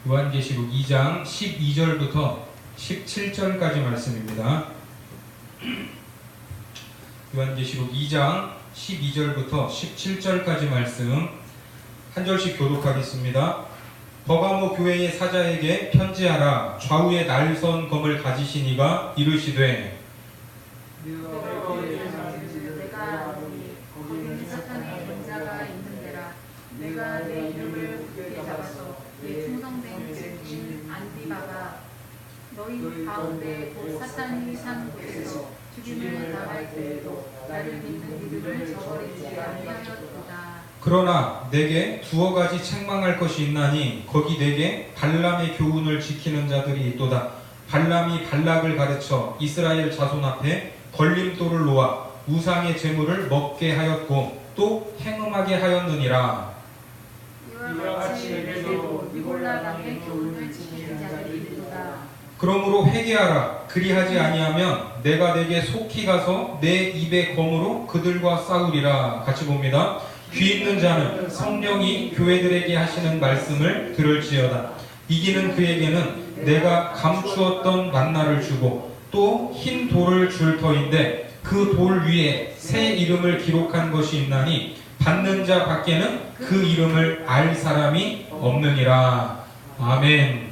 요한계시록 2장 12절부터 17절까지 말씀입니다. 요한계시록 2장 12절부터 17절까지 말씀 한 절씩 교독하겠습니다. 버가모 교회의 사자에게 편지하라. 좌우에 날선 검을 가지신 이가 이르시되 거기는 사탄의 권자가 있는데라. 내가 내 이름을 굳게 잡아서 내 충성된 진 안디바가 너희 가운데 곧 사탄이 산 곳에서 죽임을 당할 때에도 나를 믿는 이들을 저버리지 아니하였도다. 그러나 내게 두어 가지 책망할 것이 있나니 거기 내게 발람의 교훈을 지키는 자들이 있도다. 발람이 발락을 가르쳐 이스라엘 자손 앞에 걸림돌을 놓아 우상의 제물을 먹게 하였고 또 행음하게 하였느니라. 이와 같이 내게도 니골라 당의 교훈을 지키는 자들이 있도다. 그러므로 회개하라. 그리하지 아니하면 내가 내게 속히 가서 내 입의 검으로 그들과 싸우리라. 같이 봅니다. 귀 있는 자는 성령이 교회들에게 하시는 말씀을 들을지어다. 이기는 그에게는 내가 감추었던 만나를 주고 또 흰 돌을 줄 터인데 그 돌 위에 새 이름을 기록한 것이 있나니 받는 자 밖에는 그 이름을 알 사람이 없느니라. 아멘.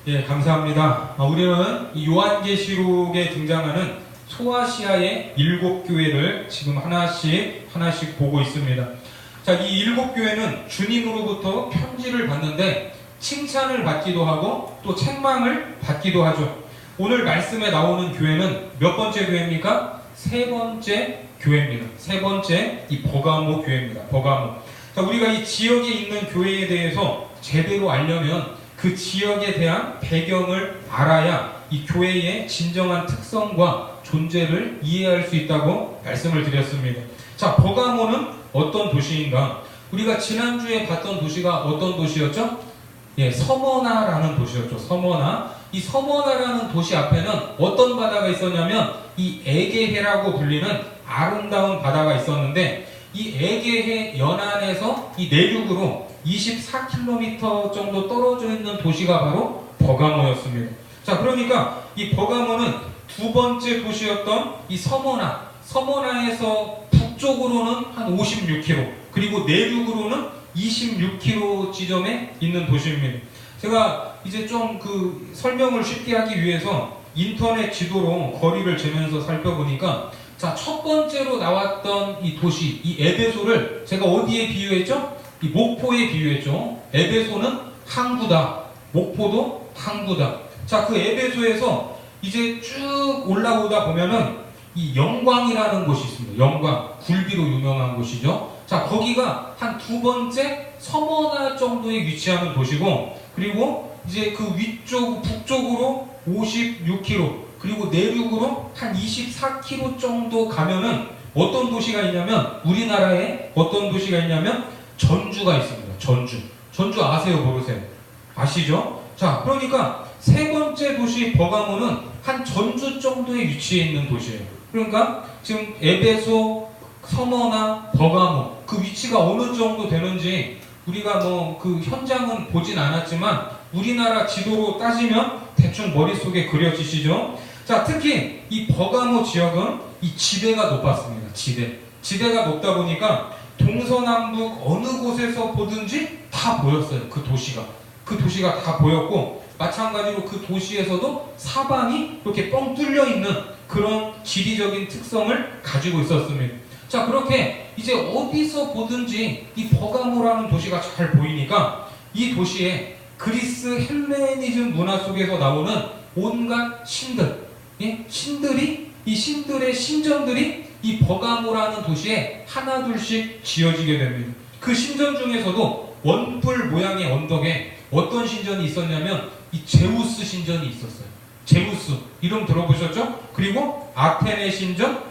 예, 감사합니다. 우리는 이 요한계시록에 등장하는 소아시아의 7교회를 지금 하나씩 보고 있습니다. 자, 이 7교회는 주님으로부터 편지를 받는데 칭찬을 받기도 하고 또 책망을 받기도 하죠. 오늘 말씀에 나오는 교회는 몇 번째 교회입니까? 세 번째 교회입니다. 세 번째 이 버가모 교회입니다. 버가모. 자, 우리가 이 지역에 있는 교회에 대해서 제대로 알려면 그 지역에 대한 배경을 알아야 이 교회의 진정한 특성과 존재를 이해할 수 있다고 말씀을 드렸습니다. 자, 버가모는 어떤 도시인가? 우리가 지난주에 봤던 도시가 어떤 도시였죠? 예, 서머나라는 도시였죠. 서머나. 이 서머나라는 도시 앞에는 어떤 바다가 있었냐면 이 에게해라고 불리는 아름다운 바다가 있었는데 이 에게해 연안에서 이 내륙으로 24km 정도 떨어져 있는 도시가 바로 버가모였습니다. 자, 그러니까 이 버가모는 두 번째 도시였던 이 서머나에서 북쪽으로는 한 56km, 그리고 내륙으로는 26km 지점에 있는 도시입니다. 제가 이제 좀 그 설명을 쉽게 하기 위해서 인터넷 지도로 거리를 재면서 살펴보니까, 자, 첫 번째로 나왔던 이 도시, 이 에베소를 제가 어디에 비유했죠? 이 목포에 비유했죠. 에베소는 항구다. 목포도 항구다. 자, 그 에베소에서 이제 쭉 올라오다 보면은 이 영광이라는 곳이 있습니다. 영광, 굴비로 유명한 곳이죠. 자, 거기가 한 두 번째 서머나 정도에 위치하는 도시고, 그리고 이제 그 위쪽, 북쪽으로 56km, 그리고 내륙으로 한 24km 정도 가면은 어떤 도시가 있냐면, 우리나라에 어떤 도시가 있냐면 전주가 있습니다. 전주 아세요? 모르세요? 아시죠? 자, 그러니까 세 번째 도시 버가모는 한 전주 정도에 위치해 있는 도시예요. 그러니까 지금 에베소, 서머나, 버가모 그 위치가 어느 정도 되는지 우리가 뭐 그 현장은 보진 않았지만 우리나라 지도로 따지면 대충 머릿속에 그려지시죠? 자, 특히 이 버가모 지역은 이 지대가 높았습니다. 지대가 높다 보니까 동서남북 어느 곳에서 보든지 다 보였어요. 그 도시가 다 보였고, 마찬가지로 그 도시에서도 사방이 이렇게 뻥 뚫려 있는 그런 지리적인 특성을 가지고 있었습니다. 자, 그렇게 이제 어디서 보든지 이 버가모라는 도시가 잘 보이니까 이 도시에 그리스 헬레니즘 문화 속에서 나오는 온갖 신들, 예? 이 신들의 신전들이 이 버가모라는 도시에 하나둘씩 지어지게 됩니다. 그 신전 중에서도 원뿔 모양의 언덕에 어떤 신전이 있었냐면 이 제우스 신전이 있었어요. 제우스 이름 들어보셨죠? 그리고 아테네 신전,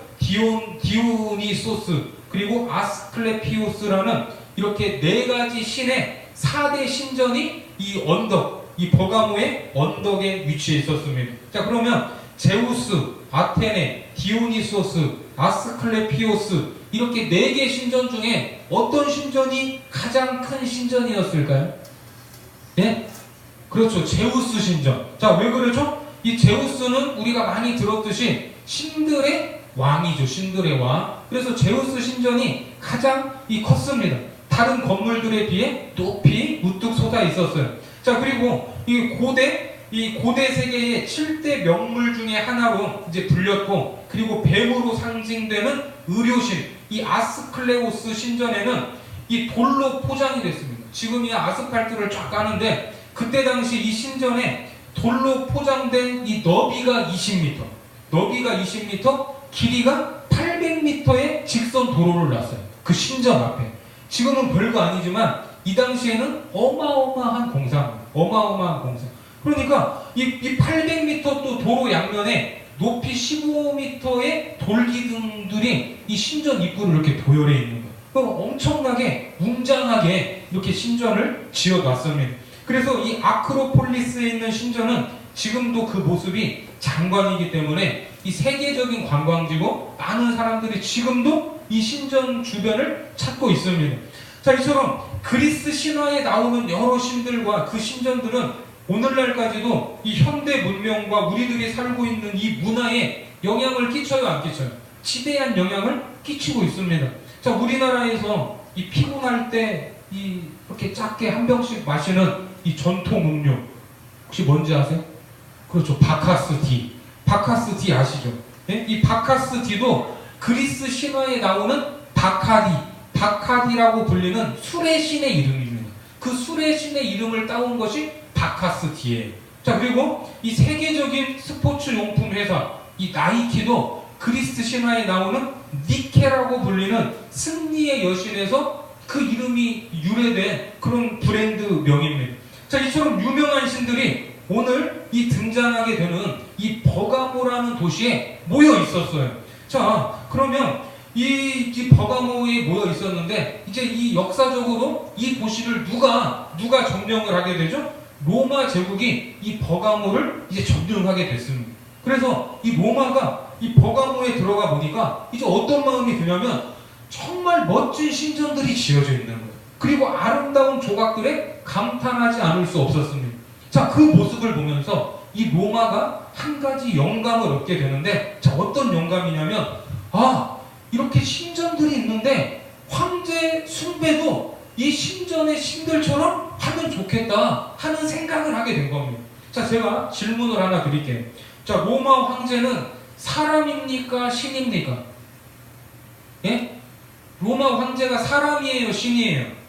디오니소스, 그리고 아스클레피오스라는 이렇게 네 가지 신의 4대 신전이 이 언덕, 이 버가모의 언덕에 위치해 있었습니다. 자, 그러면 제우스, 아테네, 디오니소스, 아스클레피오스 이렇게 4개 신전 중에 어떤 신전이 가장 큰 신전이었을까요? 예? 그렇죠. 제우스 신전. 자, 왜 그러죠? 이 제우스는 우리가 많이 들었듯이 신들의 왕이죠. 신들의 왕. 그래서 제우스 신전이 가장 컸습니다. 다른 건물들에 비해 높이 우뚝 솟아 있었어요. 자, 그리고 이 고대 세계의 7대 명물 중에 하나로 이제 불렸고, 그리고 뱀으로 상징되는 의료신, 이 아스클레오스 신전에는 이 돌로 포장이 됐습니다. 지금 이 아스팔트를 쫙 까는데, 그때 당시 이 신전에 돌로 포장된 이 너비가 20m, 길이가 800m의 직선 도로를 놨어요. 그 신전 앞에. 지금은 별거 아니지만 이 당시에는 어마어마한 공사입니다. 어마어마한 공사. 그러니까 이 800m 또 도로 양면에 높이 15m의 돌기둥들이 이 신전 입구를 이렇게 도열해 있는 거예요. 그럼 엄청나게 웅장하게 이렇게 신전을 지어놨습니다. 그래서 이 아크로폴리스에 있는 신전은 지금도 그 모습이 장관이기 때문에 이 세계적인 관광지고, 많은 사람들이 지금도 이 신전 주변을 찾고 있습니다. 자, 이처럼 그리스 신화에 나오는 여러 신들과 그 신전들은 오늘날까지도 이 현대 문명과 우리들이 살고 있는 이 문화에 영향을 끼쳐요, 안 끼쳐요? 지대한 영향을 끼치고 있습니다. 자, 우리나라에서 이 피곤할 때 이렇게 작게 한 병씩 마시는 이 전통 음료, 혹시 뭔지 아세요? 그렇죠. 바카스티. 바카스티 아시죠? 네? 이 바카스티도 그리스 신화에 나오는 바카디라고 불리는 술의 신의 이름입니다. 그 술의 신의 이름을 따온 것이 바카스티예요. 자, 그리고 이 세계적인 스포츠 용품 회사 이 나이키도 그리스 신화에 나오는 니케라고 불리는 승리의 여신에서 그 이름이 유래된 그런 브랜드 명입니다. 자, 이처럼 유명한 신들이 오늘 이 등장하게 되는 이 버가모라는 도시에 모여 있었어요. 자, 그러면 이 버가모에 모여 있었는데, 이제 이 역사적으로 이 도시를 누가 점령을 하게 되죠? 로마 제국이 이 버가모를 이제 점령하게 됐습니다. 그래서 이 로마가 이 버가모에 들어가 보니까 이제 어떤 마음이 드냐면, 정말 멋진 신전들이 지어져 있는 거예요. 그리고 아름다운 조각들에 감탄하지 않을 수 없었습니다. 자, 그 모습을 보면서 이 로마가 한 가지 영감을 얻게 되는데, 자, 어떤 영감이냐면, 이렇게 신전들이 있는데 황제 숭배도 이 신전의 신들처럼 하면 좋겠다 하는 생각을 하게 된 겁니다. 자, 제가 질문을 하나 드릴게요. 자, 로마 황제는 사람입니까? 신입니까? 예? 로마 황제가 사람이에요? 신이에요?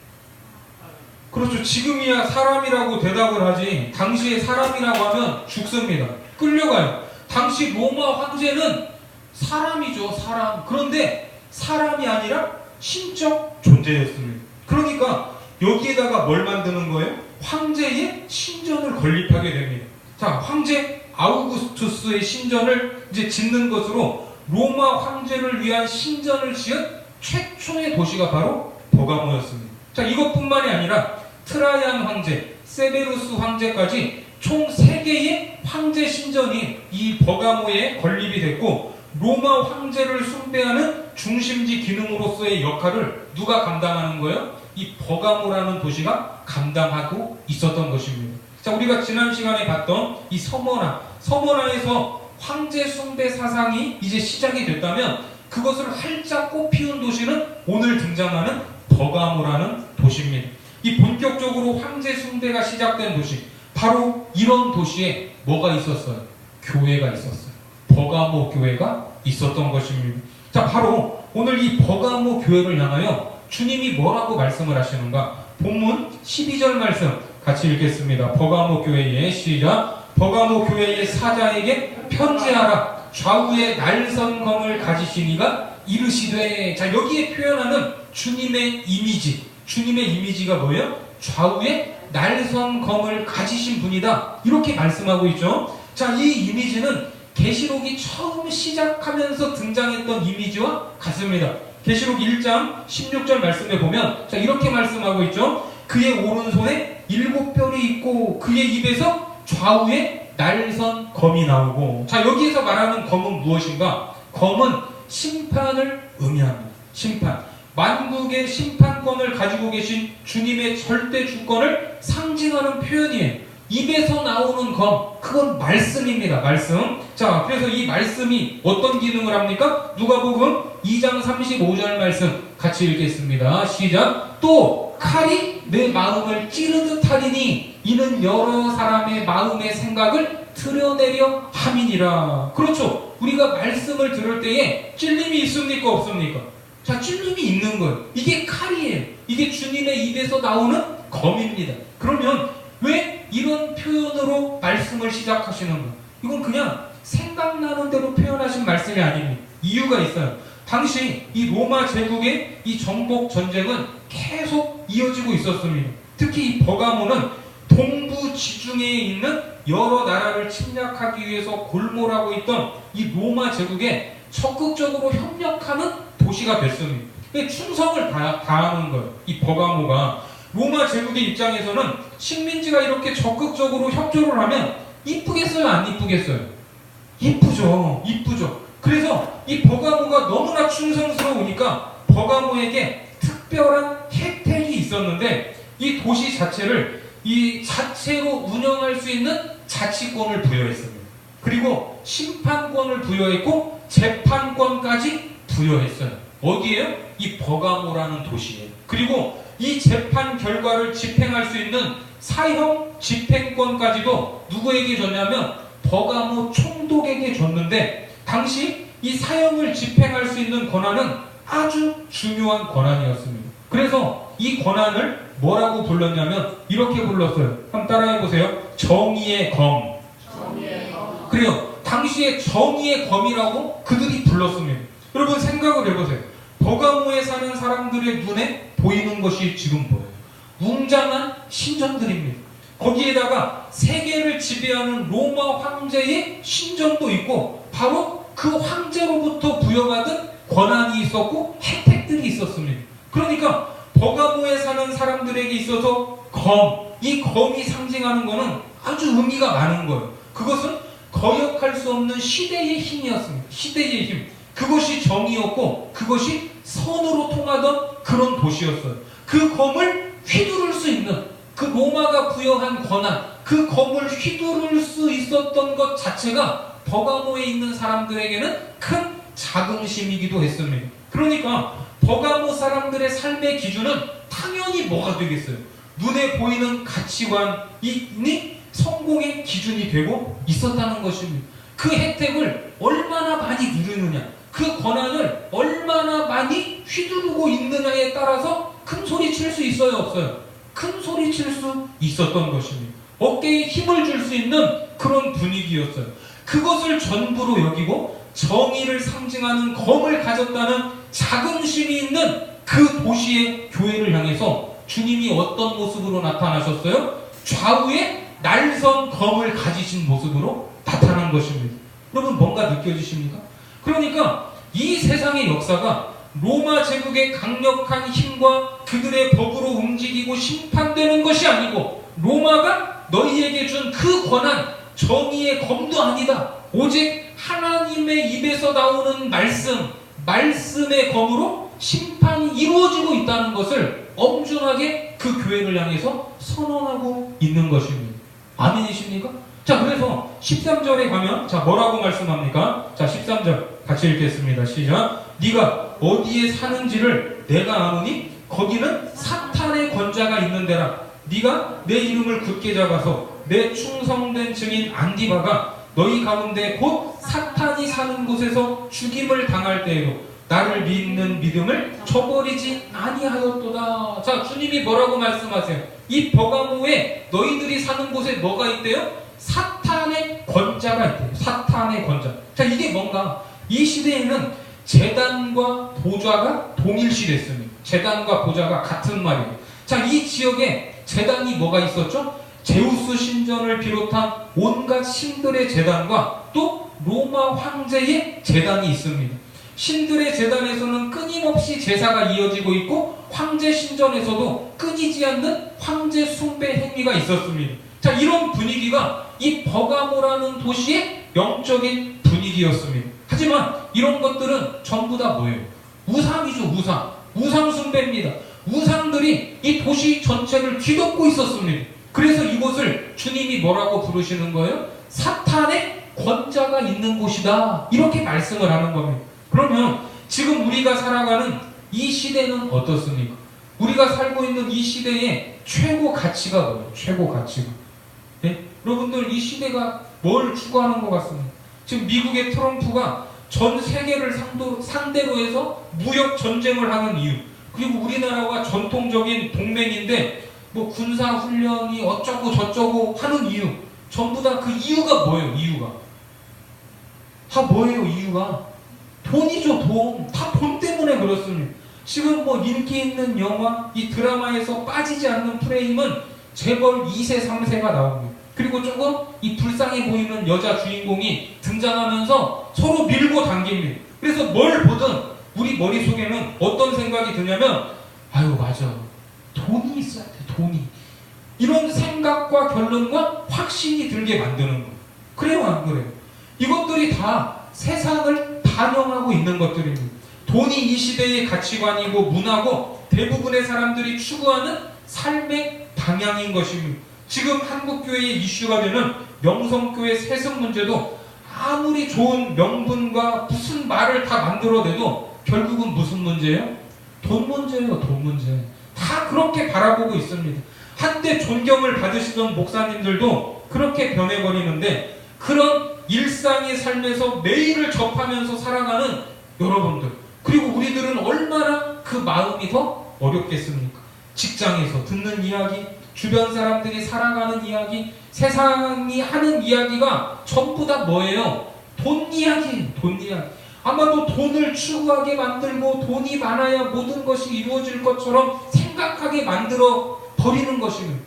그렇죠. 지금이야 사람이라고 대답을 하지, 당시에 사람이라고 하면 죽습니다. 끌려가요. 당시 로마 황제는 사람이죠, 사람. 그런데 사람이 아니라 신적 존재였습니다. 그러니까 여기에다가 뭘 만드는 거예요? 황제의 신전을 건립하게 됩니다. 자, 황제 아우구스투스의 신전을 이제 짓는 것으로 로마 황제를 위한 신전을 지은 최초의 도시가 바로 버가모였습니다. 자, 이것뿐만이 아니라 트라이안 황제, 세베루스 황제까지 총 3개의 황제 신전이 이 버가모에 건립이 됐고, 로마 황제를 숭배하는 중심지 기능으로서의 역할을 누가 감당하는 거예요? 이 버가모라는 도시가 감당하고 있었던 것입니다. 자, 우리가 지난 시간에 봤던 이 서머나에서 황제 숭배 사상이 이제 시작이 됐다면, 그것을 활짝 꽃피운 도시는 오늘 등장하는 버가모라는 도시입니다. 이 본격적으로 황제 숭배가 시작된 도시, 바로 이런 도시에 뭐가 있었어요? 교회가 있었어요. 버가모 교회가 있었던 것입니다. 자, 바로 오늘 이 버가모 교회를 향하여 주님이 뭐라고 말씀을 하시는가? 본문 12절 말씀 같이 읽겠습니다. 버가모 교회의 시작. 버가모 교회의 사자에게 편지하라. 좌우에 날선 검을 가지신 이가 이르시되. 자, 여기에 표현하는 주님의 이미지, 주님의 이미지가 뭐예요? 좌우에 날선 검을 가지신 분이다, 이렇게 말씀하고 있죠. 자, 이 이미지는 계시록이 처음 시작하면서 등장했던 이미지와 같습니다. 계시록 1장 16절 말씀에 보면, 자, 이렇게 말씀하고 있죠. 그의 오른손에 7뼈리 있고 그의 입에서 좌우에 날선 검이 나오고. 자, 여기에서 말하는 검은 무엇인가? 검은 심판을 의미합니다. 심판. 만국의 심판권을 가지고 계신 주님의 절대 주권을 상징하는 표현이에요. 입에서 나오는 검, 그건 말씀입니다. 말씀. 자, 그래서 이 말씀이 어떤 기능을 합니까? 누가복음 2장 35절 말씀 같이 읽겠습니다. 시작. 또 칼이 내 마음을 찌르듯 하리니 이는 여러 사람의 마음의 생각을 드러내려 함이니라. 그렇죠. 우리가 말씀을 들을 때에 찔림이 있습니까? 없습니까? 자, 찔림이 있는 거예요. 이게 칼이에요. 이게 주님의 입에서 나오는 검입니다. 그러면 왜 이런 표현으로 말씀을 시작하시는 거예요? 이건 그냥 생각나는 대로 표현하신 말씀이 아닙니다. 이유가 있어요. 당시 이 로마 제국의 이 정복 전쟁은 계속 이어지고 있었습니다. 특히 이 버가모는 동부 지중해에 있는 여러 나라를 침략하기 위해서 골몰하고 있던 이 로마 제국에 적극적으로 협력하는 도시가 됐습니다. 충성을 다하는 거예요. 이 버가모가 로마 제국의 입장에서는 식민지가 이렇게 적극적으로 협조를 하면 이쁘겠어요? 안 이쁘겠어요? 이쁘죠. 이쁘죠. 그래서 이 버가모가 너무나 충성스러우니까 버가모에게 특별한 혜택이 있었는데 이 도시 자체를 이 자체로 운영할 수 있는 자치권을 부여했습니다. 그리고 심판권을 부여했고 재판권까지 부여했어요. 어디에요? 이 버가모라는 도시에. 그리고 이 재판 결과를 집행할 수 있는 사형 집행권까지도 누구에게 줬냐면 버가모 총독에게 줬는데 당시 이 사형을 집행할 수 있는 권한은 아주 중요한 권한이었습니다. 그래서 이 권한을 뭐라고 불렀냐면 이렇게 불렀어요. 한번 따라해보세요. 정의의 검. 정의의 검. 그래요. 당시에 정의의 검이라고 그들이 불렀습니다. 여러분 생각을 해보세요. 버가모에 사는 사람들의 눈에 보이는 것이 지금 뭐예요? 웅장한 신전들입니다. 거기에다가 세계를 지배하는 로마 황제의 신전도 있고 바로 그 황제로부터 부여받은 권한이 있었고 혜택들이 있었습니다. 그러니까 버가모에 사는 사람들에게 있어서 검, 이 검이 상징하는 것은 아주 의미가 많은 거예요. 그것은 거역할 수 없는 시대의 힘이었습니다. 시대의 힘. 그것이 정의였고 그것이 선으로 통하던 그런 도시였어요. 그 검을 휘두를 수 있는 그 로마가 부여한 권한, 그 검을 휘두를 수 있었던 것 자체가 버가모에 있는 사람들에게는 큰 자긍심이기도 했습니다. 그러니까 버가모 사람들의 삶의 기준은 당연히 뭐가 되겠어요? 눈에 보이는 가치관이 성공의 기준이 되고 있었다는 것입니다. 그 혜택을 얼마나 많이 누리느냐, 그 권한을 얼마나 많이 휘두르고 있느냐에 따라서 큰 소리 칠 수 있어요, 없어요? 큰 소리 칠 수 있었던 것입니다. 어깨에 힘을 줄 수 있는 그런 분위기였어요. 그것을 전부로 여기고 정의를 상징하는 검을 가졌다는 자긍심이 있는 그 도시의 교회를 향해서 주님이 어떤 모습으로 나타나셨어요? 좌우에 날선 검을 가지신 모습으로 나타난 것입니다. 여러분 뭔가 느껴지십니까? 그러니까 이 세상의 역사가 로마 제국의 강력한 힘과 그들의 법으로 움직이고 심판되는 것이 아니고 로마가 너희에게 준 그 권한, 정의의 검도 아니다. 오직 하나님의 입에서 나오는 말씀의 검으로 심판이 이루어지고 있다는 것을 엄중하게 그 교회를 향해서 선언하고 있는 것입니다. 아멘이십니까? 자, 그래서 13절에 가면 자 뭐라고 말씀합니까? 자, 13절 같이 읽겠습니다. 시작. 네가 어디에 사는지를 내가 아노니 거기는 사탄의 권자가 있는 데라. 네가 내 이름을 굳게 잡아서 내 충성된 증인 안디바가 너희 가운데 곧 사탄이 사는 곳에서 죽임을 당할 때에도 나를 믿는 믿음을 저버리지 아니하였도다. 자, 주님이 뭐라고 말씀하세요? 이 버가모에 너희들이 사는 곳에 뭐가 있대요? 사탄의 권자가 있대요. 사탄의 권자. 자, 이게 뭔가 이 시대에는 제단과 보좌가 동일시됐습니다. 제단과 보좌가 같은 말이에요. 자, 이 지역에 제단이 뭐가 있었죠? 제우스 신전을 비롯한 온갖 신들의 제단과 또 로마 황제의 제단이 있습니다. 신들의 제단에서는 끊임없이 제사가 이어지고 있고 황제 신전에서도 끊이지 않는 황제 숭배 행위가 있었습니다. 자, 이런 분위기가 이 버가모라는 도시의 영적인 분위기였습니다. 하지만 이런 것들은 전부 다 뭐예요? 우상이죠. 우상 숭배입니다. 우상들이 이 도시 전체를 뒤덮고 있었습니다. 그래서 이곳을 주님이 뭐라고 부르시는 거예요? 사탄의 권자가 있는 곳이다. 이렇게 말씀을 하는 겁니다. 그러면 지금 우리가 살아가는 이 시대는 어떻습니까? 우리가 살고 있는 이 시대의 최고 가치가 뭐예요? 최고 가치가. 네? 여러분들 이 시대가 뭘 추구하는 것 같습니다. 지금 미국의 트럼프가 전 세계를 상대로 해서 무역 전쟁을 하는 이유, 그리고 우리나라와 전통적인 동맹인데 뭐 군사 훈련이 어쩌고 저쩌고 하는 이유, 전부 다 그 이유가 뭐예요? 이유가 뭐예요? 이유가 돈이죠. 돈. 다 돈 때문에 그렇습니다. 지금 뭐 인기 있는 영화, 이 드라마에서 빠지지 않는 프레임은 재벌 2세, 3세가 나옵니다. 그리고 조금 이 불쌍해 보이는 여자 주인공이 등장하면서 서로 밀고 당깁니다. 그래서 뭘 보든 우리 머릿속에는 어떤 생각이 드냐면, 아유 맞아, 돈이 있어야 돼, 돈이. 이런 생각과 결론과 확신이 들게 만드는 거예요. 그래요, 안 그래요? 이것들이 다 세상을 반영하고 있는 것들입니다. 돈이 이 시대의 가치관이고 문화고 대부분의 사람들이 추구하는 삶의 방향인 것입니다. 지금 한국교회의 이슈가 되는 명성교회 세습 문제도 아무리 좋은 명분과 무슨 말을 다 만들어내도 결국은 무슨 문제예요? 돈 문제예요. 돈 문제. 다 그렇게 바라보고 있습니다. 한때 존경을 받으시던 목사님들도 그렇게 변해버리는데, 그런 일상의 삶에서 매일을 접하면서 살아가는 여러분들, 그리고 우리들은 얼마나 그 마음이 더 어렵겠습니까? 직장에서 듣는 이야기, 주변 사람들이 살아가는 이야기, 세상이 하는 이야기가 전부 다 뭐예요? 돈 이야기예요. 돈 이야기. 아마도 돈을 추구하게 만들고 돈이 많아야 모든 것이 이루어질 것처럼 생각하게 만들어 버리는 것이면,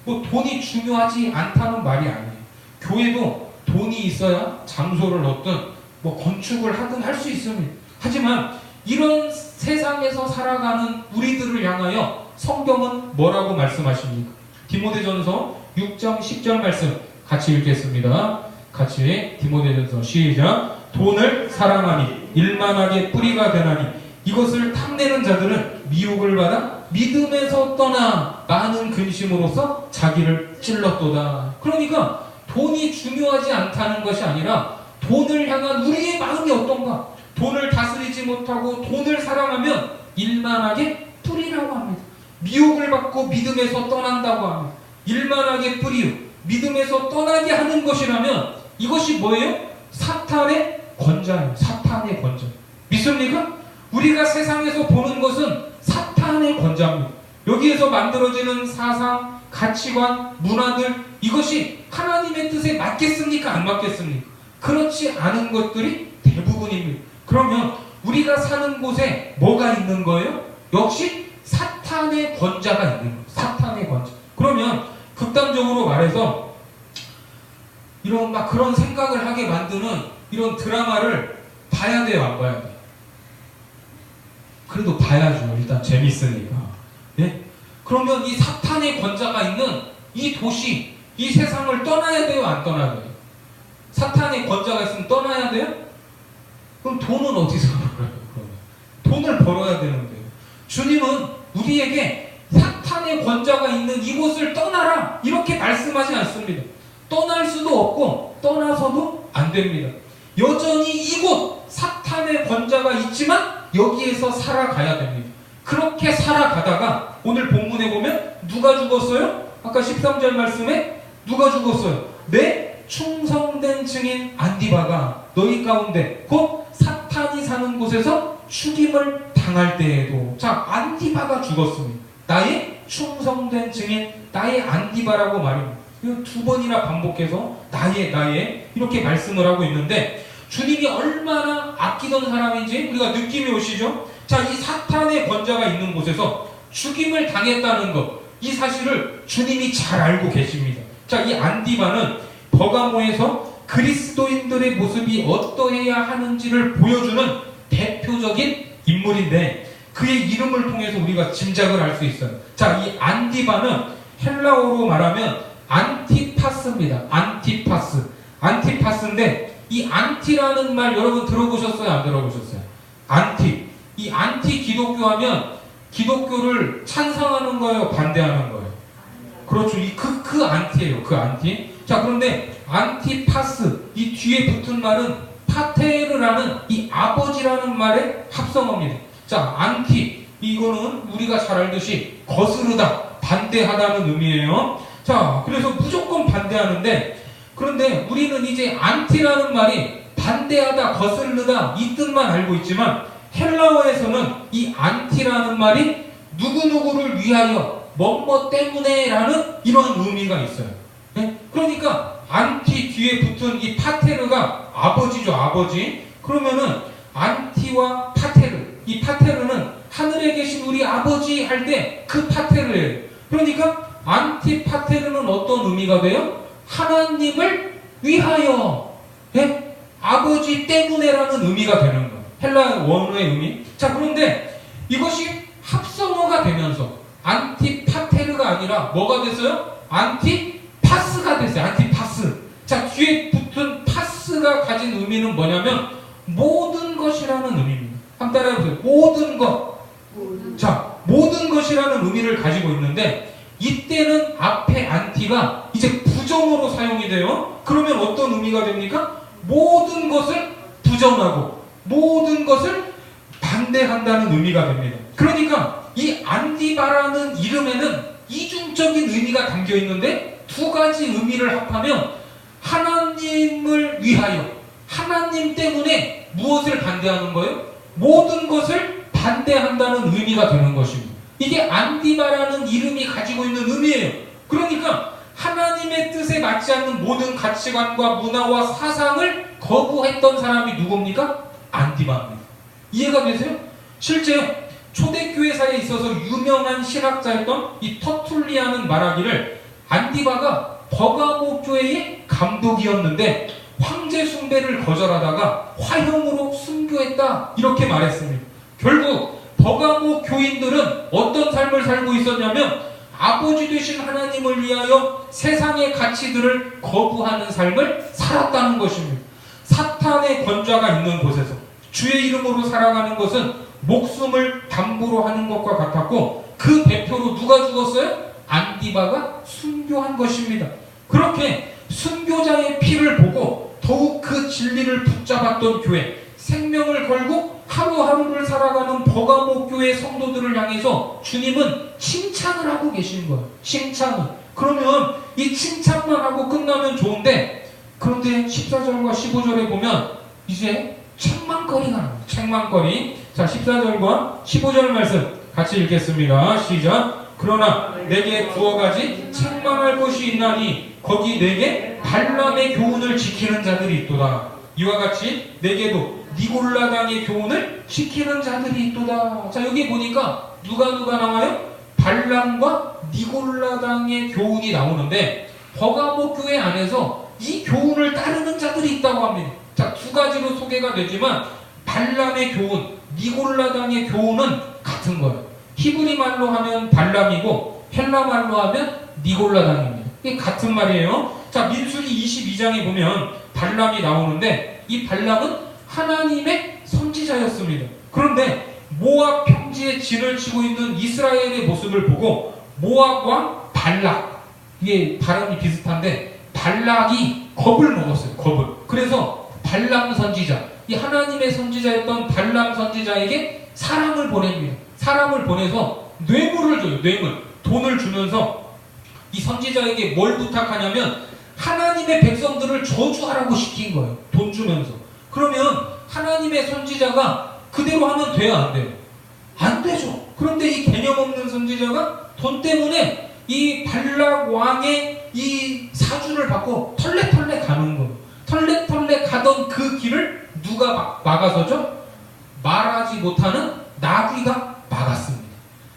뭐 돈이 중요하지 않다는 말이 아니에요. 교회도 돈이 있어야 장소를 얻든 뭐 건축을 하든 할 수 있습니다. 하지만 이런 세상에서 살아가는 우리들을 향하여 성경은 뭐라고 말씀하십니까? 디모데전서 6장 10절 말씀 같이 읽겠습니다. 같이 디모데전서 시작. 돈을 사랑하니 일만하게 뿌리가 되나니 이것을 탐내는 자들은 미혹을 받아 믿음에서 떠나 많은 근심으로써 자기를 찔렀도다. 그러니까 돈이 중요하지 않다는 것이 아니라 돈을 향한 우리의 마음이 어떤가? 돈을 다스리지 못하고 돈을 사랑하면 일만하게 뿌리라고 합니다. 미혹을 받고 믿음에서 떠난다고 합니다. 일만하게 뿌리요. 믿음에서 떠나게 하는 것이라면 이것이 뭐예요? 사탄의 권자예요. 사탄의 권자. 믿습니까? 우리가 세상에서 보는 것은 사탄의 권자입니다. 여기에서 만들어지는 사상, 가치관, 문화들, 이것이 하나님의 뜻에 맞겠습니까? 안 맞겠습니까? 그렇지 않은 것들이 대부분입니다. 그러면 우리가 사는 곳에 뭐가 있는 거예요? 역시 사탄의 권자가 있는 거예요. 사탄의 권자. 그러면 극단적으로 말해서 이런 막 그런 생각을 하게 만드는 이런 드라마를 봐야 돼요, 안 봐야 돼요? 그래도 봐야죠. 일단 재밌으니까. 예? 그러면 이 사탄의 권자가 있는 이 도시, 이 세상을 떠나야 돼요, 안 떠나야 돼요? 사탄의 권자가 있으면 떠나야 돼요? 그럼 돈은 어디서 벌어요? 돈을 벌어야 되는데요. 주님은 우리에게 사탄의 권자가 있는 이곳을 떠나라 이렇게 말씀하지 않습니다. 떠날 수도 없고 떠나서도 안 됩니다. 여전히 이곳 사탄의 권자가 있지만 여기에서 살아가야 됩니다. 그렇게 살아가다가 오늘 본문에 보면 누가 죽었어요? 아까 13절 말씀에 누가 죽었어요? 내 충성된 증인 안디바가 너희 가운데 곧 사탄이 사는 곳에서 죽임을 당할 때에도. 자, 안디바가 죽었습니다. 나의 충성된 증인, 나의 안디바라고 말입니다. 이거 두 번이나 반복해서 나의 이렇게 말씀을 하고 있는데, 주님이 얼마나 아끼던 사람인지 우리가 느낌이 오시죠? 자, 이 사탄의 권자가 있는 곳에서 죽임을 당했다는 것, 이 사실을 주님이 잘 알고 계십니다. 자, 이 안디바는 버가모에서 그리스도인들의 모습이 어떠해야 하는지를 보여주는 대표적인 인물인데, 그의 이름을 통해서 우리가 짐작을 할 수 있어요. 자, 이 안디바는 헬라어로 말하면 안티파스입니다. 안티파스인데, 이 안티라는 말 여러분 들어보셨어요? 안 들어보셨어요? 안티. 이 안티 기독교 하면 기독교를 찬성하는 거예요? 반대하는 거예요? 그렇죠. 그 안티예요. 그 안티. 자, 그런데 안티파스, 이 뒤에 붙은 말은 파테르라는 이 아버지라는 말의 합성어입니다. 자, 안티, 이거는 우리가 잘 알듯이 거스르다, 반대하다는 의미예요. 자, 그래서 무조건 반대하는데, 그런데 우리는 이제 안티라는 말이 반대하다, 거스르다 이 뜻만 알고 있지만, 헬라어에서는 이 안티라는 말이 누구누구를 위하여 뭐뭐 때문에 라는 이런 의미가 있어요. 네? 그러니까 안티 뒤에 붙은 이 파테르가 아버지죠. 아버지. 그러면은 안티와 파테르, 이 파테르는 하늘에 계신 우리 아버지 할 때 그 파테르예요. 그러니까 안티파테르는 어떤 의미가 돼요? 하나님을 위하여, 네? 아버지 때문에라는 의미가 되는 거예요. 헬라 원어의 의미. 자, 그런데 이것이 합성어가 되면서 안티파테르가 아니라 뭐가 됐어요? 안티파스가 됐어요. 안티파스. 자, 뒤에 붙은 파스가 가진 의미는 뭐냐면 모든 것이라는 의미입니다. 한번 따라해보세요. 모든 것. 자, 모든 것이라는 의미를 가지고 있는데, 이때는 앞에 안티가 이제 부정어로 사용이 돼요. 그러면 어떤 의미가 됩니까? 모든 것을 부정하고 모든 것을 반대한다는 의미가 됩니다. 그러니까 이 안디바라는 이름에는 이중적인 의미가 담겨 있는데, 두 가지 의미를 합하면 하나님을 위하여, 하나님 때문에 무엇을 반대하는 거예요? 모든 것을 반대한다는 의미가 되는 것입니다. 이게 안디바라는 이름이 가지고 있는 의미예요. 그러니까 하나님의 뜻에 맞지 않는 모든 가치관과 문화와 사상을 거부했던 사람이 누굽니까? 안디바입니다. 이해가 되세요? 실제 초대교회사에 있어서 유명한 신학자였던 이 터툴리아는 말하기를 안디바가 버가모 교회의 감독이었는데 황제 숭배를 거절하다가 화형으로 순교했다, 이렇게 말했습니다. 결국 버가모 교인들은 어떤 삶을 살고 있었냐면 아버지 되신 하나님을 위하여 세상의 가치들을 거부하는 삶을 살았다는 것입니다. 사탄의 권좌가 있는 곳에서 주의 이름으로 살아가는 것은 목숨을 담보로 하는 것과 같았고, 그 대표로 누가 죽었어요? 안디바가 순교한 것입니다. 그렇게 순교자의 피를 보고 더욱 그 진리를 붙잡았던 교회, 생명을 걸고 하루하루를 살아가는 버가모 교회 성도들을 향해서 주님은 칭찬을 하고 계시는 거예요. 칭찬을. 그러면 이 칭찬만 하고 끝나면 좋은데, 그런데 14절과 15절에 보면 이제 책망거리가 나옵니다. 책망거리. 자, 14절과 15절 말씀 같이 읽겠습니다. 시작. 그러나 내게 두어 가지 책망할 것이 있나니 거기 내게 발람의 교훈을 지키는 자들이 있도다. 이와 같이 내게도 니골라당의 교훈을 지키는 자들이 있도다. 자, 여기 보니까 누가 나와요? 발람과 니골라당의 교훈이 나오는데, 버가모 교회 안에서 이 교훈을 따르는 자들이 있다고 합니다. 자, 두 가지로 소개가 되지만 발람의 교훈, 니골라당의 교훈은 같은 거예요. 히브리 말로 하면 발람이고 헬라 말로 하면 니골라당입니다. 이게 같은 말이에요. 자, 민수기 22장에 보면 발람이 나오는데, 이 발람은 하나님의 선지자였습니다. 그런데 모압 평지에 진을 치고 있는 이스라엘의 모습을 보고 모압 왕 발락, 이게 발음이 비슷한데 발락이 겁을 먹었어요. 겁을. 그래서 발람 선지자, 이 하나님의 선지자였던 발람 선지자에게 사람을 보냅니다. 사람을 보내서 뇌물을 줘요. 뇌물. 돈을 주면서 이 선지자에게 뭘 부탁하냐면 하나님의 백성들을 저주하라고 시킨 거예요. 돈 주면서. 그러면 하나님의 선지자가 그대로 하면 돼요, 안 돼요? 안 되죠. 그런데 이 개념 없는 선지자가 돈 때문에 이 발락 왕의 이 사주를 받고 털레털레 가는 거예요. 털레털레 가던 그 길을 누가 막아서죠? 말하지 못하는 나귀가 막았습니다.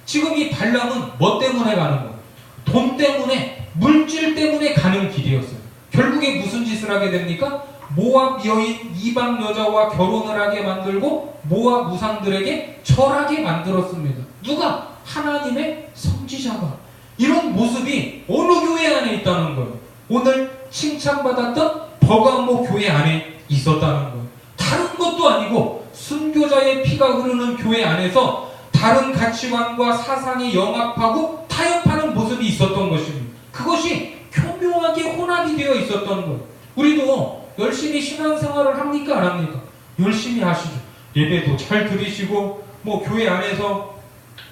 지금 이 발람은 뭐 때문에 가는 거예요? 돈 때문에, 물질 때문에 가는 길이었어요. 결국에 무슨 짓을 하게 됩니까? 모압 여인 이방 여자와 결혼을 하게 만들고 모압 우상들에게 절하게 만들었습니다. 누가? 하나님의 선지자가. 이런 모습이 어느 교회 안에 있다는 거예요. 오늘 칭찬받았던 버가모 교회 안에 있었다는 거예요. 다른 것도 아니고 순교자의 피가 흐르는 교회 안에서 다른 가치관과 사상이 영합하고 타협하는 모습이 있었던 것입니다. 그것이 교묘하게 혼합이 되어 있었던 거예요. 우리도 열심히 신앙생활을 합니까? 안 합니까? 열심히 하시죠. 예배도 잘 드리시고 뭐 교회 안에서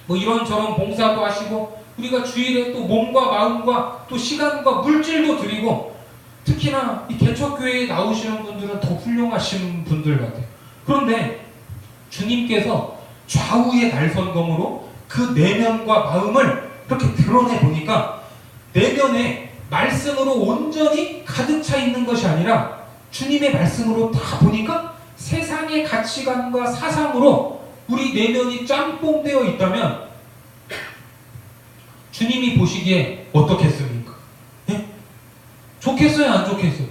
뭐 이런저런 봉사도 하시고 우리가 주일에 또 몸과 마음과 또 시간과 물질도 드리고 특히나 이 개척교회에 나오시는 분들은 더 훌륭하신 분들 같아요. 그런데 주님께서 좌우의 날선검으로 그 내면과 마음을 이렇게 드러내 보니까 내면에 말씀으로 온전히 가득 차 있는 것이 아니라 주님의 말씀으로 다 보니까 세상의 가치관과 사상으로 우리 내면이 짬뽕되어 있다면 주님이 보시기에 어떻겠습니까? 예? 좋겠어요? 안 좋겠어요?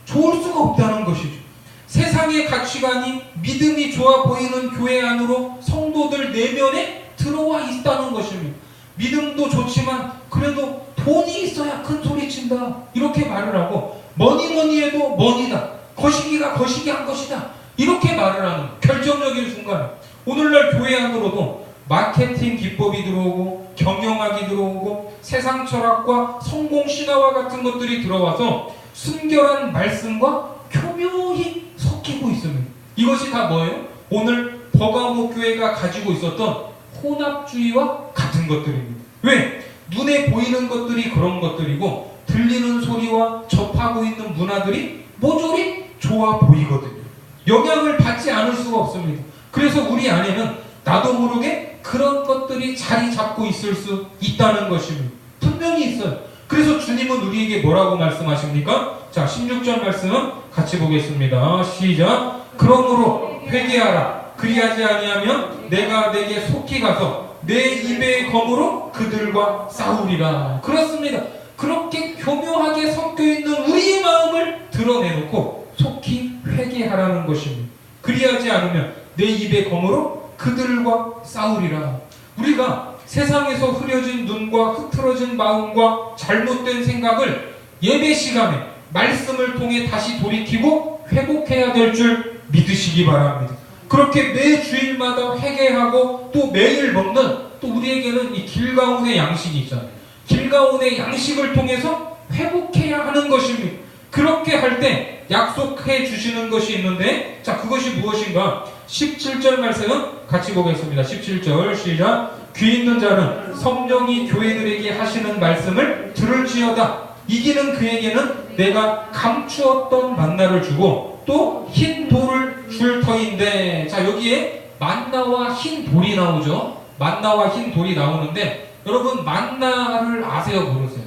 좋을 수가 없다는 것이죠. 세상의 가치관이 믿음이 좋아 보이는 교회 안으로 성도들 내면에 들어와 있다는 것입니다. 믿음도 좋지만 그래도 돈이 있어야 큰 소리 친다 이렇게 말을 하고 뭐니 해도 뭐니다 거시기가 거시기한 것이다 이렇게 말을 하는 결정적인 순간 오늘날 교회 안으로도 마케팅 기법이 들어오고 경영학이 들어오고 세상 철학과 성공 신화와 같은 것들이 들어와서 순결한 말씀과 교묘히 섞이고 있습니다. 이것이 다 뭐예요? 오늘 버가모 교회가 가지고 있었던 혼합주의와 같은 것들입니다. 왜? 눈에 보이는 것들이 그런 것들이고 들리는 소리와 접하고 있는 문화들이 모조리 좋아 보이거든요. 영향을 받지 않을 수가 없습니다. 그래서 우리 안에는 나도 모르게 그런 것들이 자리 잡고 있을 수 있다는 것입니다. 분명히 있어요. 그래서 주님은 우리에게 뭐라고 말씀하십니까? 자, 16절 말씀은 같이 보겠습니다. 시작. 그러므로 회개하라. 그리하지 아니하면 내가 내게 속히 가서 내 입의 검으로 그들과 싸우리라. 그렇습니다. 그렇게 교묘하게 섞여있는 우리의 마음을 드러내놓고 속히 회개하라는 것입니다. 그리하지 않으면 내 입의 검으로 그들과 싸우리라. 우리가 세상에서 흐려진 눈과 흐트러진 마음과 잘못된 생각을 예배 시간에 말씀을 통해 다시 돌이키고 회복해야 될 줄 믿으시기 바랍니다. 그렇게 매 주일마다 회개하고 또 매일 먹는 또 우리에게는 이 길가운의 양식이 있잖아요. 길가운의 양식을 통해서 회복해야 하는 것입니다. 그렇게 할 때 약속해 주시는 것이 있는데 자 그것이 무엇인가? 17절 말씀은 같이 보겠습니다. 17절 시작. 귀 있는 자는 성령이 교회들에게 하시는 말씀을 들을지어다. 이기는 그에게는 내가 감추었던 만나를 주고 또 흰 돌을 줄 터인데 자 여기에 만나와 흰 돌이 나오죠. 만나와 흰 돌이 나오는데 여러분 만나를 아세요? 모르세요?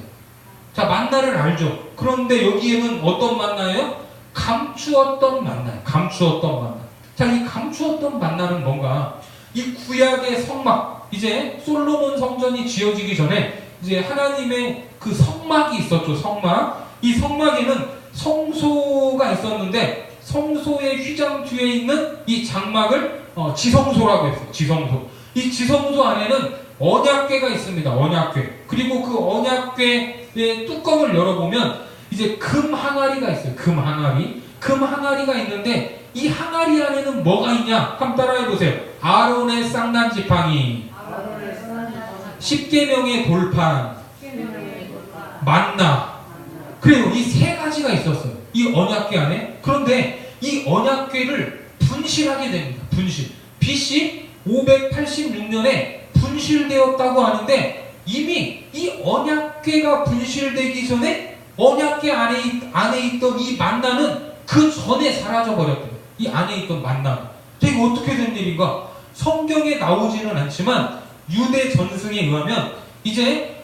자 만나를 알죠. 그런데 여기에는 어떤 만나예요? 감추었던 만나예요. 감추었던 만나. 자 이 감추었던 만나는 뭔가 이 구약의 성막 이제 솔로몬 성전이 지어지기 전에 이제 하나님의 그 성막이 있었죠. 성막. 이 성막에는 성소가 있었는데 성소의 휘장 뒤에 있는 이 장막을 지성소라고 했어요. 지성소. 이 지성소 안에는 언약궤가 있습니다. 언약궤. 그리고 그 언약궤의 뚜껑을 열어보면 이제 금 항아리가 있어요. 금 항아리. 금 항아리가 있는데 이 항아리 안에는 뭐가 있냐? 한번 따라해보세요. 아론의 쌍난 지팡이, 10계명의 돌판, 만나. 그래요. 이 세 가지가 있었어요. 이 언약궤 안에. 그런데 이 언약궤를 분실하게 됩니다. 분실. BC 586년에 분실되었다고 하는데 이미 이 언약궤가 분실되기 전에 언약궤 안에 있던 이 만나는 그 전에 사라져버렸대요. 이 안에 있던 만나. 이거 어떻게 된 일인가? 성경에 나오지는 않지만 유대 전승에 의하면 이제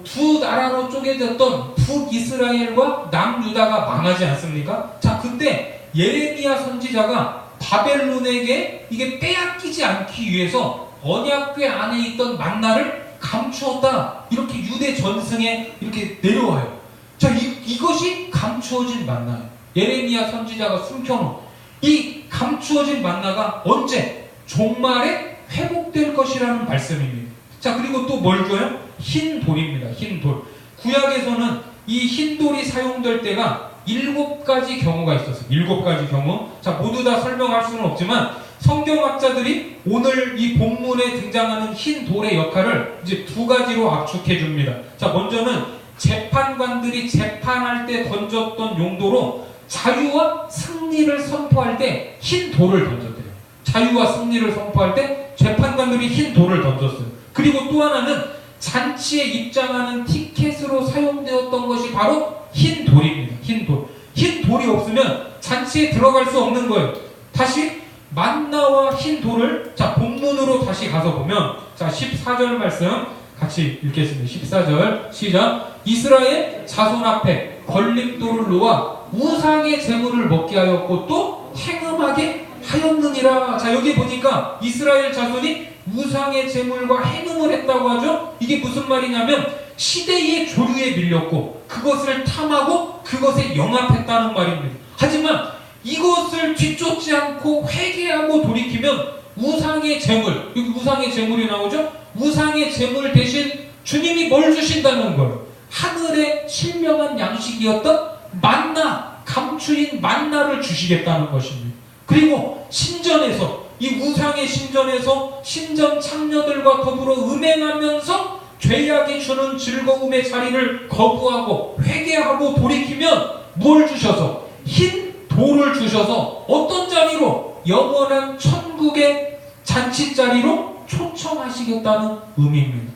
두 나라로 쪼개졌던 북이스라엘과 남유다가 망하지 않습니까? 자 그때 예레미야 선지자가 바벨론에게 이게 빼앗기지 않기 위해서 언약궤 안에 있던 만나를 감추었다. 이렇게 유대 전승에 이렇게 내려와요. 자 이것이 감추어진 만나예요. 예레미야 선지자가 숨겨놓은 이 감추어진 만나가 언제? 종말에 회복될 것이라는 말씀입니다. 자 그리고 또 뭘 줘요? 흰 돌입니다. 흰 돌. 구약에서는 이 흰 돌이 사용될 때가 7가지 경우가 있었어요. 7가지 경우. 자 모두 다 설명할 수는 없지만 성경학자들이 오늘 이 본문에 등장하는 흰 돌의 역할을 이제 2가지로 압축해 줍니다. 자 먼저는 재판관들이 재판할 때 던졌던 용도로 자유와 승리를 선포할 때 흰 돌을 던졌대요. 자유와 승리를 선포할 때 재판관들이 흰 돌을 던졌어요. 그리고 또 하나는 잔치에 입장하는 티켓으로 사용되었던 것이 바로 흰 돌입니다. 흰 돌. 흰 돌이 없으면 잔치에 들어갈 수 없는 거예요. 다시 만나와 흰 돌을 본문으로 다시 가서 보면 14절 말씀 같이 읽겠습니다. 14절 시작. 이스라엘 자손 앞에 걸림돌을 놓아 우상의 제물을 먹게 하였고 또 행음하게 하였느니라. 여기 보니까 이스라엘 자손이 우상의 제물과 행음을 했다고 하죠. 이게 무슨 말이냐면 시대의 조류에 밀렸고 그것을 탐하고 그것에 영합했다는 말입니다. 하지만 이것을 뒤쫓지 않고 회개하고 돌이키면 우상의 제물, 여기 우상의 제물이 나오죠? 우상의 제물 대신 주님이 뭘 주신다는 거예요? 하늘의 신령한 양식이었던 만나, 감추인 만나를 주시겠다는 것입니다. 그리고 신전에서, 이 우상의 신전에서 신전 창녀들과 더불어 음행하면서 죄악이 주는 즐거움의 자리를 거부하고 회개하고 돌이키면 뭘 주셔서? 흰 돌을 주셔서 어떤 자리로? 영원한 천국의 잔치자리로 초청하시겠다는 의미입니다.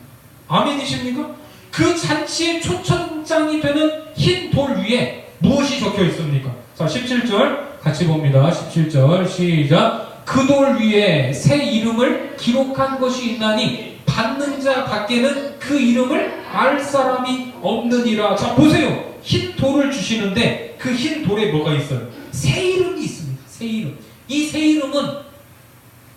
아멘이십니까? 그 잔치의 초청장이 되는 흰 돌 위에 무엇이 적혀 있습니까? 17절 같이 봅니다. 17절 시작. 그 돌 위에 새 이름을 기록한 것이 있나니 받는 자 밖에는 그 이름을 알 사람이 없느니라. 보세요. 흰 돌을 주시는데 그 흰 돌에 뭐가 있어요? 새 이름이 있습니다. 새 이름. 이 새 이름은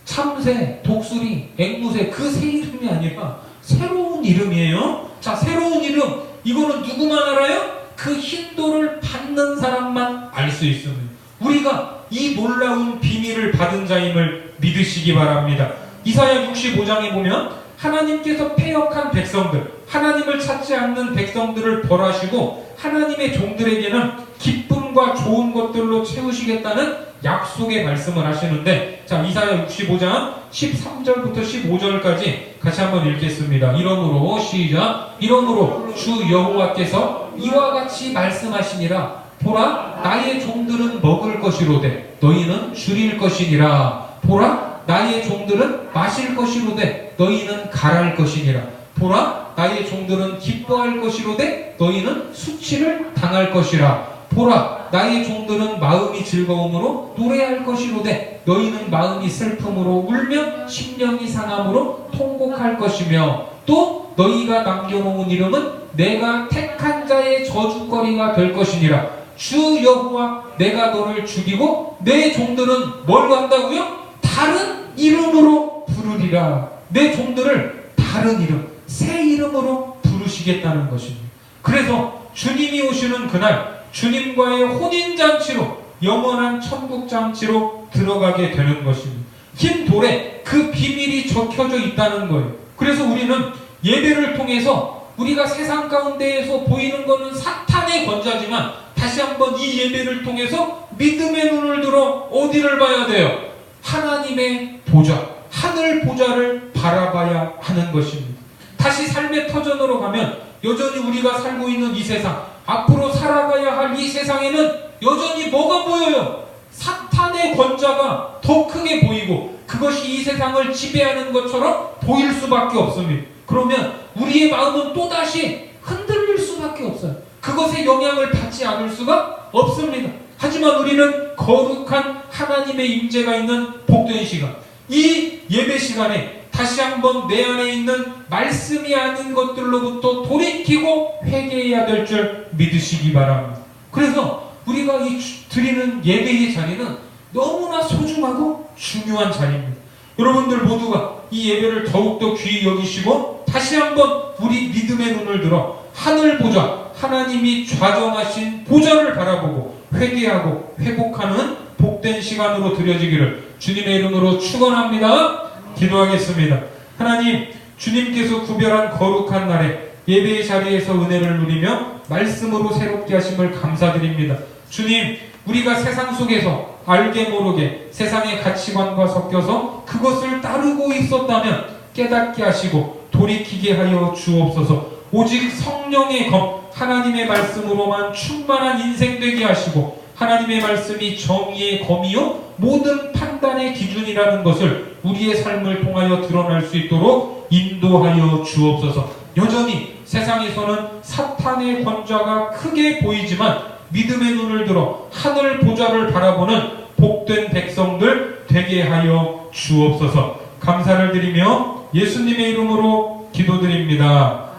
참새, 독수리, 앵무새 그 새 이름이 아니라 새로운 이름이에요. 새로운 이름. 이거는 누구만 알아요? 그 흰 돌을 받는 사람만 알 수 있습니다. 우리가 이 놀라운 비밀을 받은 자임을 믿으시기 바랍니다. 이사야 65장에 보면 하나님께서 패역한 백성들, 하나님을 찾지 않는 백성들을 벌하시고 하나님의 종들에게는 기쁨과 좋은 것들로 채우시겠다는 약속의 말씀을 하시는데, 이사야 65장 13절부터 15절까지 같이 한번 읽겠습니다. 이러므로 시작. 이러므로 주 여호와께서 이와 같이 말씀하시니라. 보라, 나의 종들은 먹을 것이로되 너희는 줄일 것이니라. 보라, 나의 종들은 마실 것이로되 너희는 갈할 것이니라. 보라, 나의 종들은 기뻐할 것이로되 너희는 수치를 당할 것이라. 보라, 나의 종들은 마음이 즐거움으로 노래할 것이로되 너희는 마음이 슬픔으로 울며 심령이 상함으로 통곡할 것이며, 또 너희가 남겨놓은 이름은 내가 택한 자의 저주거리가 될 것이니라. 주 여호와 내가 너를 죽이고 내 종들은 뭘 한다고요? 다른 이름으로 부르리라. 내 종들을 다른 이름, 새 이름으로 부르시겠다는 것입니다. 그래서 주님이 오시는 그날 주님과의 혼인잔치로, 영원한 천국잔치로 들어가게 되는 것입니다. 흰 돌에 그 비밀이 적혀져 있다는 거예요. 그래서 우리는 예배를 통해서 우리가 세상 가운데에서 보이는 것은 사탄의 권자지만 다시 한번 이 예배를 통해서 믿음의 눈을 들어 어디를 봐야 돼요? 하나님의 보좌, 하늘 보좌를 바라봐야 하는 것입니다. 다시 삶의 터전으로 가면 여전히 우리가 살고 있는 이 세상, 앞으로 살아가야 할 이 세상에는 여전히 뭐가 보여요? 사탄의 권자가 더 크게 보이고 그것이 이 세상을 지배하는 것처럼 보일 수밖에 없습니다. 그러면 우리의 마음은 또다시 흔들릴 수밖에 없어요. 그것의 영향을 받지 않을 수가 없습니다. 하지만 우리는 거룩한 하나님의 임재가 있는 복된 시간, 이 예배 시간에 다시 한번 내 안에 있는 말씀이 아닌 것들로부터 돌이키고 회개해야 될 줄 믿으시기 바랍니다. 그래서 우리가 이 드리는 예배의 자리는 너무나 소중하고 중요한 자리입니다. 여러분들 모두가 이 예배를 더욱더 귀히 여기시고 다시 한번 우리 믿음의 눈을 들어 하늘 보좌, 하나님이 좌정하신 보좌를 바라보고 회개하고 회복하는 복된 시간으로 드려지기를 주님의 이름으로 축원합니다. 기도하겠습니다. 하나님, 주님께서 구별한 거룩한 날에 예배의 자리에서 은혜를 누리며 말씀으로 새롭게 하심을 감사드립니다. 주님, 우리가 세상 속에서 알게 모르게 세상의 가치관과 섞여서 그것을 따르고 있었다면 깨닫게 하시고 돌이키게 하여 주옵소서. 오직 성령의 검, 하나님의 말씀으로만 충만한 인생 되게 하시고 하나님의 말씀이 정의의 검이요 모든 판단의 기준이라는 것을 우리의 삶을 통하여 드러날 수 있도록 인도하여 주옵소서. 여전히 세상에서는 사탄의 권좌가 크게 보이지만 믿음의 눈을 들어 하늘 보좌를 바라보는 복된 백성들 되게 하여 주옵소서. 감사를 드리며 예수님의 이름으로 기도드립니다.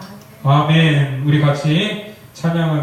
아멘. 우리 같이 찬양하겠습니다.